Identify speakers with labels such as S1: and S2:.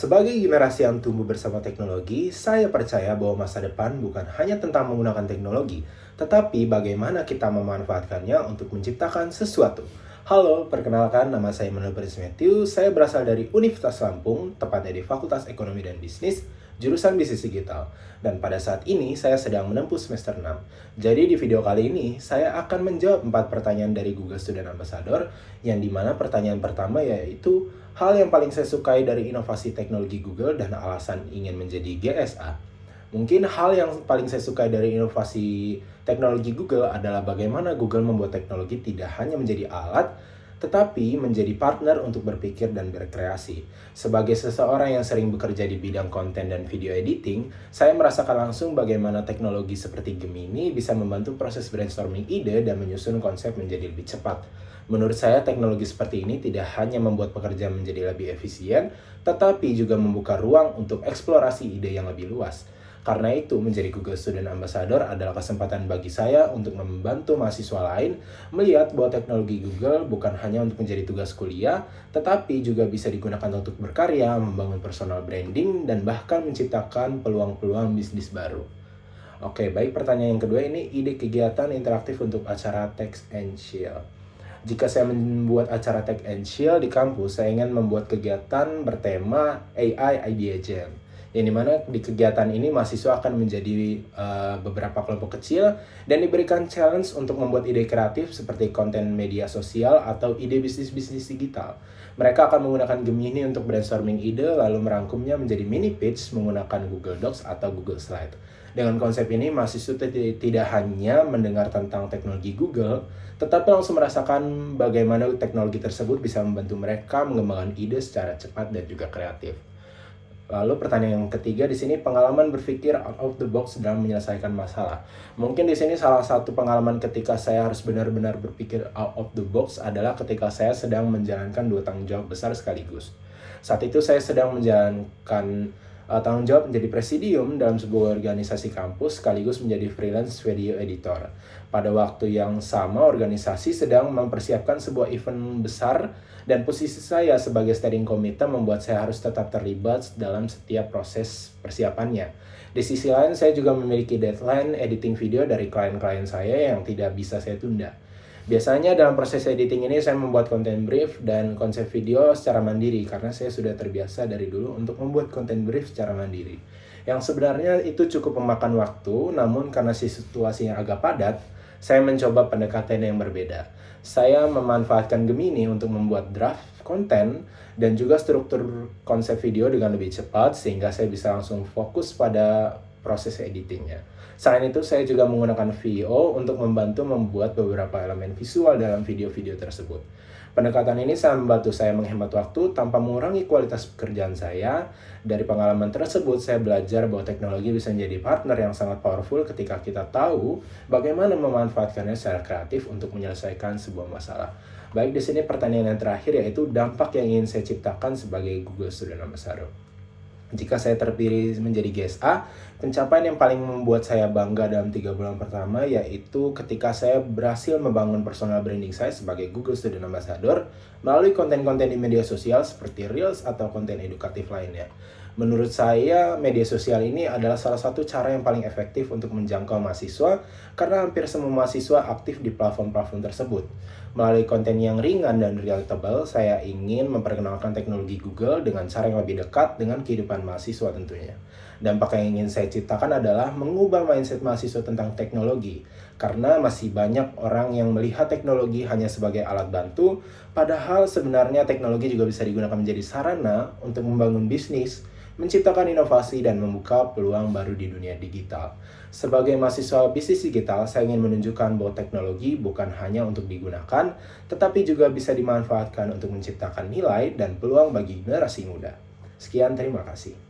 S1: Sebagai generasi yang tumbuh bersama teknologi, saya percaya bahwa masa depan bukan hanya tentang menggunakan teknologi, tetapi bagaimana kita memanfaatkannya untuk menciptakan sesuatu. Halo, perkenalkan nama saya Manuel Prince Matthew. Saya berasal dari Universitas Lampung, tepatnya di Fakultas Ekonomi dan Bisnis, jurusan Bisnis Digital. Dan pada saat ini saya sedang menempuh semester 6. Jadi di video kali ini, saya akan menjawab 4 pertanyaan dari Google Student Ambassador, yang dimana pertanyaan pertama yaitu, hal yang paling saya sukai dari inovasi teknologi Google dan alasan ingin menjadi GSA. Mungkin hal yang paling saya sukai dari inovasi teknologi Google adalah bagaimana Google membuat teknologi tidak hanya menjadi alat, tetapi menjadi partner untuk berpikir dan berkreasi. Sebagai seseorang yang sering bekerja di bidang konten dan video editing, saya merasakan langsung bagaimana teknologi seperti Gemini bisa membantu proses brainstorming ide dan menyusun konsep menjadi lebih cepat. Menurut saya, teknologi seperti ini tidak hanya membuat pekerjaan menjadi lebih efisien, tetapi juga membuka ruang untuk eksplorasi ide yang lebih luas. Karena itu, menjadi Google Student Ambassador adalah kesempatan bagi saya untuk membantu mahasiswa lain melihat bahwa teknologi Google bukan hanya untuk menjadi tugas kuliah, tetapi juga bisa digunakan untuk berkarya, membangun personal branding, dan bahkan menciptakan peluang-peluang bisnis baru. Oke, baik, pertanyaan yang kedua ini, ide kegiatan interaktif untuk acara Text and Chill. Jika saya membuat acara Tech and Chill di kampus, saya ingin membuat kegiatan bertema AI Idea Jam. Yang dimana di kegiatan ini mahasiswa akan menjadi beberapa kelompok kecil dan diberikan challenge untuk membuat ide kreatif seperti konten media sosial atau ide bisnis-bisnis digital. Mereka akan menggunakan Gemini untuk brainstorming ide lalu merangkumnya menjadi mini pitch menggunakan Google Docs atau Google Slide. Dengan konsep ini, mahasiswa tidak hanya mendengar tentang teknologi Google, tetapi langsung merasakan bagaimana teknologi tersebut bisa membantu mereka mengembangkan ide secara cepat dan juga kreatif. Lalu pertanyaan yang ketiga di sini, pengalaman berpikir out of the box dalam menyelesaikan masalah. Mungkin di sini salah satu pengalaman ketika saya harus benar-benar berpikir out of the box adalah ketika saya sedang menjalankan 2 tanggung jawab besar sekaligus. Saat itu saya sedang menjalankan tanggung jawab menjadi presidium dalam sebuah organisasi kampus sekaligus menjadi freelance video editor. Pada waktu yang sama, organisasi sedang mempersiapkan sebuah event besar dan posisi saya sebagai steering committee membuat saya harus tetap terlibat dalam setiap proses persiapannya. Di sisi lain, saya juga memiliki deadline editing video dari klien-klien saya yang tidak bisa saya tunda. Biasanya dalam proses editing ini saya membuat konten brief dan konsep video secara mandiri karena saya sudah terbiasa dari dulu untuk membuat konten brief secara mandiri. Yang sebenarnya itu cukup memakan waktu, namun karena situasinya agak padat, saya mencoba pendekatan yang berbeda. Saya memanfaatkan Gemini untuk membuat draft konten dan juga struktur konsep video dengan lebih cepat sehingga saya bisa langsung fokus pada proses editingnya. Selain itu, saya juga menggunakan VO untuk membantu membuat beberapa elemen visual dalam video-video tersebut. Pendekatan ini sangat membantu saya menghemat waktu tanpa mengurangi kualitas pekerjaan saya. Dari pengalaman tersebut, saya belajar bahwa teknologi bisa menjadi partner yang sangat powerful ketika kita tahu bagaimana memanfaatkannya secara kreatif untuk menyelesaikan sebuah masalah. Baik, di sini pertanyaan yang terakhir yaitu dampak yang ingin saya ciptakan sebagai Google Student Ambassador. Jika saya terpilih menjadi GSA, pencapaian yang paling membuat saya bangga dalam 3 bulan pertama yaitu ketika saya berhasil membangun personal branding saya sebagai Google Student Ambassador melalui konten-konten di media sosial seperti Reels atau konten edukatif lainnya. Menurut saya, media sosial ini adalah salah satu cara yang paling efektif untuk menjangkau mahasiswa karena hampir semua mahasiswa aktif di platform-platform tersebut. Melalui konten yang ringan dan relatable, saya ingin memperkenalkan teknologi Google dengan cara yang lebih dekat dengan kehidupan mahasiswa tentunya. Dampak yang ingin saya ciptakan adalah mengubah mindset mahasiswa tentang teknologi, karena masih banyak orang yang melihat teknologi hanya sebagai alat bantu, padahal sebenarnya teknologi juga bisa digunakan menjadi sarana untuk membangun bisnis, menciptakan inovasi, dan membuka peluang baru di dunia digital. Sebagai mahasiswa bisnis digital, saya ingin menunjukkan bahwa teknologi bukan hanya untuk digunakan, tetapi juga bisa dimanfaatkan untuk menciptakan nilai dan peluang bagi generasi muda. Sekian, terima kasih.